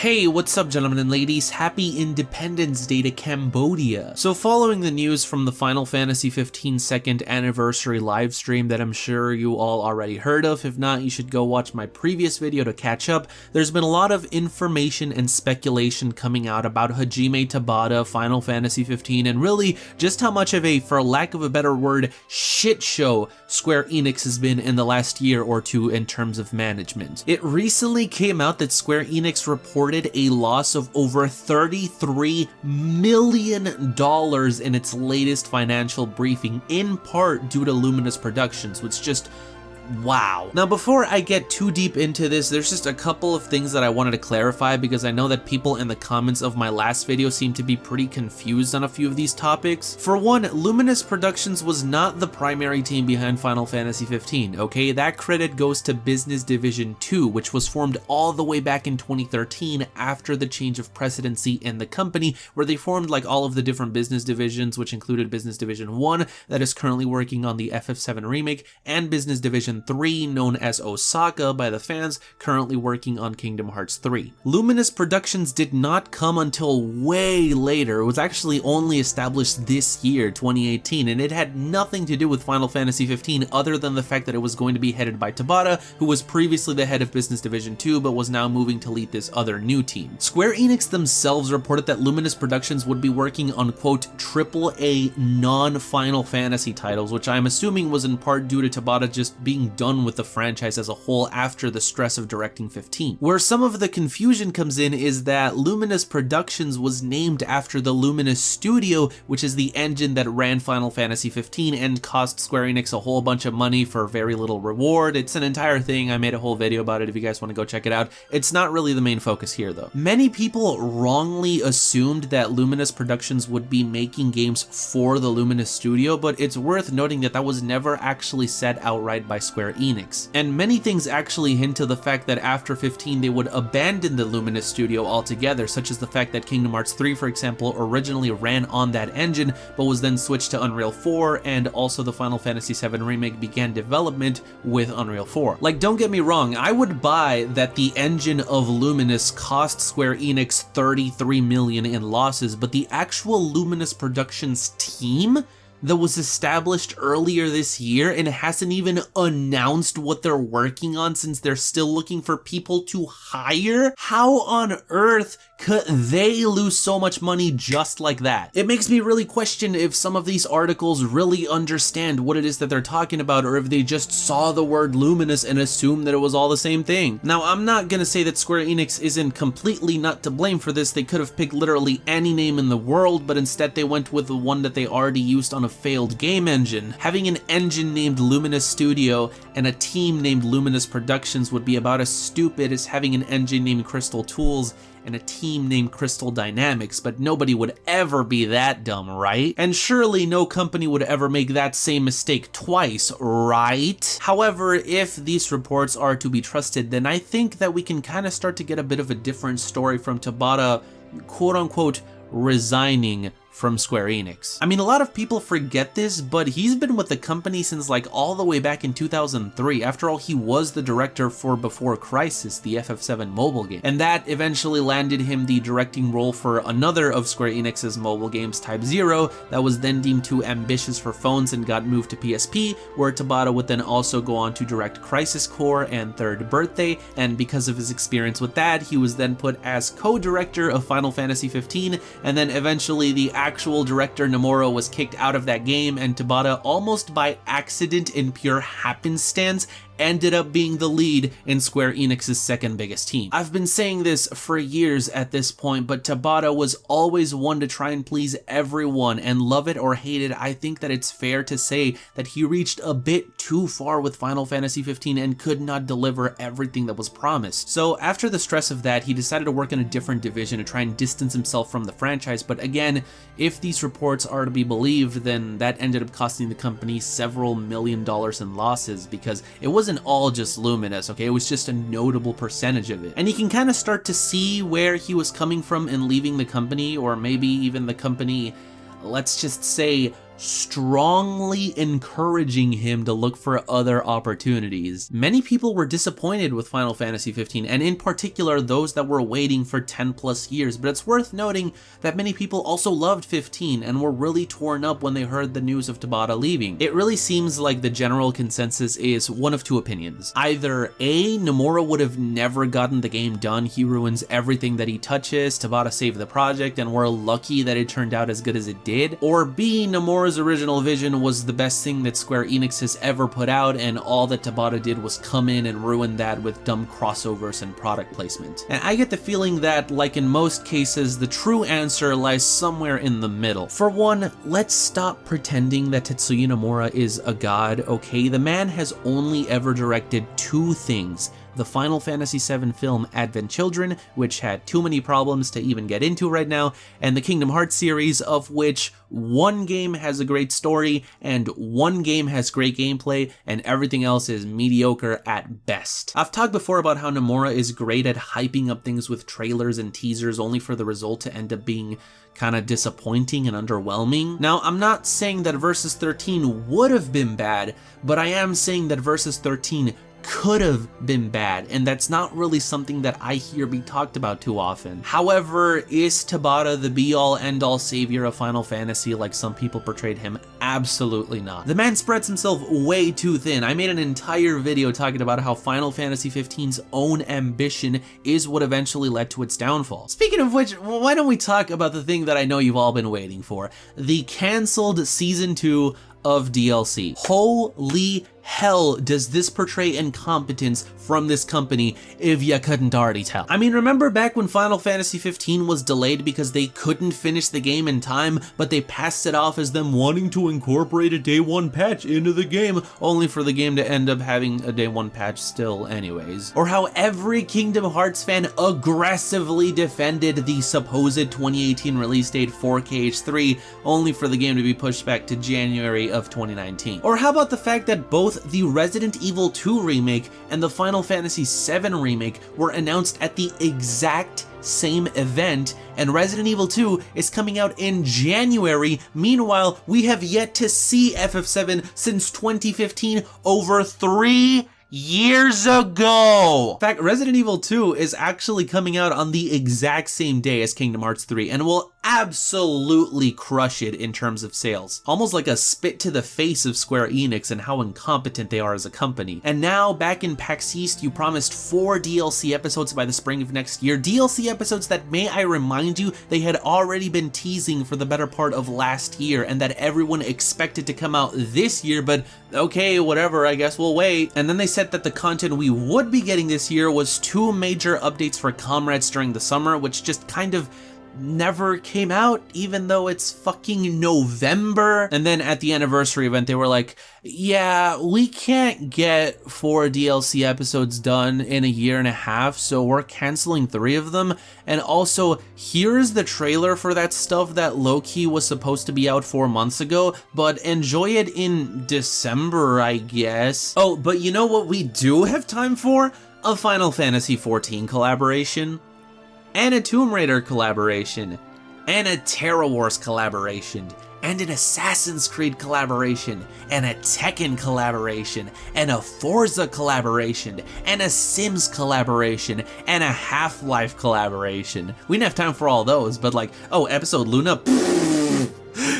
Hey, what's up gentlemen and ladies? Happy Independence Day to Cambodia. So following the news from the Final Fantasy 15 second anniversary livestream that I'm sure you all already heard of, if not you should go watch my previous video to catch up, there's been a lot of information and speculation coming out about Hajime Tabata, Final Fantasy 15, and really just how much of a, for lack of a better word, shit show Square Enix has been in the last year or two in terms of management. It recently came out that Square Enix reported a loss of over $33 million in its latest financial briefing, in part due to Luminous Productions, which just wow. Now before I get too deep into this, there's just a couple of things that I wanted to clarify because I know that people in the comments of my last video seem to be pretty confused on a few of these topics. For one, Luminous Productions was not the primary team behind Final Fantasy 15, okay? That credit goes to Business Division 2, which was formed all the way back in 2013 after the change of presidency in the company, where they formed like all of the different business divisions, which included Business Division 1 that is currently working on the FF7 remake, and Business Division 3, known as Osaka by the fans, currently working on Kingdom Hearts 3. Luminous Productions did not come until way later. It was actually only established this year, 2018, and it had nothing to do with Final Fantasy 15 other than the fact that it was going to be headed by Tabata, who was previously the head of Business Division 2 but was now moving to lead this other new team. Square Enix themselves reported that Luminous Productions would be working on quote AAA non-Final Fantasy titles, which I'm assuming was in part due to Tabata just being done with the franchise as a whole after the stress of directing 15. Where some of the confusion comes in is that Luminous Productions was named after the Luminous Studio, which is the engine that ran Final Fantasy 15 and cost Square Enix a whole bunch of money for very little reward. It's an entire thing. I made a whole video about it if you guys want to go check it out. It's not really the main focus here though. Many people wrongly assumed that Luminous Productions would be making games for the Luminous Studio, but it's worth noting that that was never actually said outright by Square Enix. And many things actually hint to the fact that after 15 they would abandon the Luminous Studio altogether, such as the fact that Kingdom Hearts 3, for example, originally ran on that engine, but was then switched to Unreal 4, and also the Final Fantasy 7 remake began development with Unreal 4. Like, don't get me wrong, I would buy that the engine of Luminous cost Square Enix $33 million in losses, but the actual Luminous Productions team that was established earlier this year and hasn't even announced what they're working on since they're still looking for people to hire? How on earth could they lose so much money just like that? It makes me really question if some of these articles really understand what it is that they're talking about, or if they just saw the word Luminous and assumed that it was all the same thing. Now, I'm not gonna say that Square Enix isn't completely not to blame for this. They could have picked literally any name in the world, but instead they went with the one that they already used on a failed game engine. Having an engine named Luminous Studio and a team named Luminous Productions would be about as stupid as having an engine named Crystal Tools and a team named Crystal Dynamics, but nobody would ever be that dumb, right? And surely no company would ever make that same mistake twice, right? However, if these reports are to be trusted, then I think that we can kind of start to get a bit of a different story from Tabata, quote-unquote, resigning from Square Enix. I mean, a lot of people forget this, but he's been with the company since like all the way back in 2003. After all, he was the director for Before Crisis, the FF7 mobile game, and that eventually landed him the directing role for another of Square Enix's mobile games, Type 0, that was then deemed too ambitious for phones and got moved to PSP, where Tabata would then also go on to direct Crisis Core and Third Birthday, and because of his experience with that, he was then put as co-director of Final Fantasy 15, and then eventually the actual director Nomura was kicked out of that game, and Tabata, almost by accident and pure happenstance, ended up being the lead in Square Enix's second biggest team. I've been saying this for years at this point, but Tabata was always one to try and please everyone, and love it or hate it, I think that it's fair to say that he reached a bit too far with Final Fantasy 15 and could not deliver everything that was promised. So after the stress of that, he decided to work in a different division to try and distance himself from the franchise, but again, if these reports are to be believed, then that ended up costing the company several $1 million in losses, because it wasn't all just Luminous, okay? It was just a notable percentage of it. And you can kind of start to see where he was coming from in leaving the company, or maybe even the company, let's just say, strongly encouraging him to look for other opportunities. Many people were disappointed with Final Fantasy 15, and in particular those that were waiting for 10 plus years, but it's worth noting that many people also loved 15 and were really torn up when they heard the news of Tabata leaving. It really seems like the general consensus is one of two opinions. Either A, Nomura would have never gotten the game done, he ruins everything that he touches, Tabata saved the project, and we're lucky that it turned out as good as it did, or B, Nomura's original vision was the best thing that Square Enix has ever put out, and all that Tabata did was come in and ruin that with dumb crossovers and product placement. And I get the feeling that, like in most cases, the true answer lies somewhere in the middle. For one, let's stop pretending that Tetsuya Nomura is a god, okay? The man has only ever directed two things: the Final Fantasy VII film Advent Children, which had too many problems to even get into right now, and the Kingdom Hearts series, of which one game has a great story, and one game has great gameplay, and everything else is mediocre at best. I've talked before about how Nomura is great at hyping up things with trailers and teasers only for the result to end up being kind of disappointing and underwhelming. Now, I'm not saying that Versus 13 would have been bad, but I am saying that Versus 13 could have been bad, and that's not really something that I hear be talked about too often. However, is Tabata the be-all end-all savior of Final Fantasy like some people portrayed him? Absolutely not. The man spreads himself way too thin. I made an entire video talking about how Final Fantasy 15's own ambition is what eventually led to its downfall. Speaking of which, why don't we talk about the thing that I know you've all been waiting for, the cancelled Season 2 of DLC. Holy hell does this portray incompetence from this company if you couldn't already tell. I mean, remember back when Final Fantasy 15 was delayed because they couldn't finish the game in time, but they passed it off as them wanting to incorporate a day one patch into the game, only for the game to end up having a day one patch still anyways. Or how every Kingdom Hearts fan aggressively defended the supposed 2018 release date for KH3, only for the game to be pushed back to January of 2019. Or how about the fact that both the Resident Evil 2 remake and the Final Fantasy VII remake were announced at the exact same event, and Resident Evil 2 is coming out in January. Meanwhile, we have yet to see FF7 since 2015, over 3 years ago! In fact, Resident Evil 2 is actually coming out on the exact same day as Kingdom Hearts 3 and will absolutely crush it in terms of sales. Almost like a spit to the face of Square Enix and how incompetent they are as a company. And now, back in PAX East, you promised 4 DLC episodes by the spring of next year. DLC episodes that, may I remind you, they had already been teasing for the better part of last year and that everyone expected to come out this year, but okay, whatever, I guess we'll wait. And then they said that the content we would be getting this year was 2 major updates for Comrades during the summer, which just kind of never came out, even though it's fucking November. And then at the anniversary event, they were like, yeah, we can't get 4 DLC episodes done in a year and a half, so we're canceling 3 of them. And also, here's the trailer for that stuff that low-key was supposed to be out 4 months ago, but enjoy it in December, I guess. Oh, but you know what we do have time for? A Final Fantasy XIV collaboration, and a Tomb Raider collaboration, and a Terra Wars collaboration, and an Assassin's Creed collaboration, and a Tekken collaboration, and a Forza collaboration, and a Sims collaboration, and a Half-Life collaboration. We didn't have time for all those, but like, oh, Episode Luna,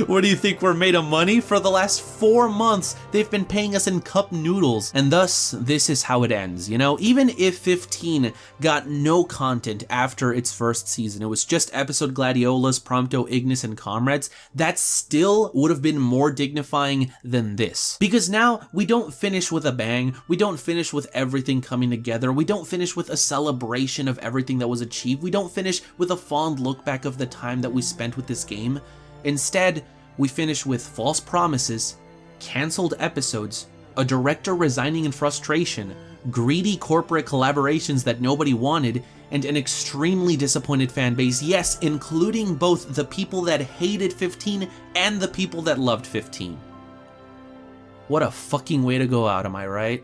what do you think, we're made of money? For the last 4 months, they've been paying us in cup noodles. And thus, this is how it ends, you know? Even if 15 got no content after its first season, it was just episode Gladiolas, Prompto, Ignis, and Comrades, that still would have been more dignifying than this. Because now, we don't finish with a bang, we don't finish with everything coming together, we don't finish with a celebration of everything that was achieved, we don't finish with a fond look back of the time that we spent with this game. Instead, we finish with false promises, cancelled episodes, a director resigning in frustration, greedy corporate collaborations that nobody wanted, and an extremely disappointed fanbase, yes, including both the people that hated 15 and the people that loved 15. What a fucking way to go out, am I right?